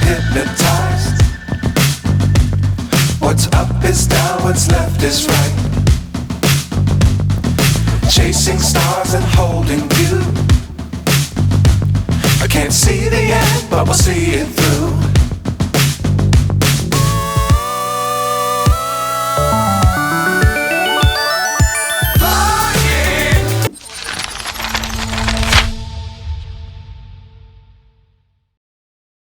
hypnotized. What's up is down, what's left is right. Chasing stars and holding you. I can't see the end, but we'll see it through.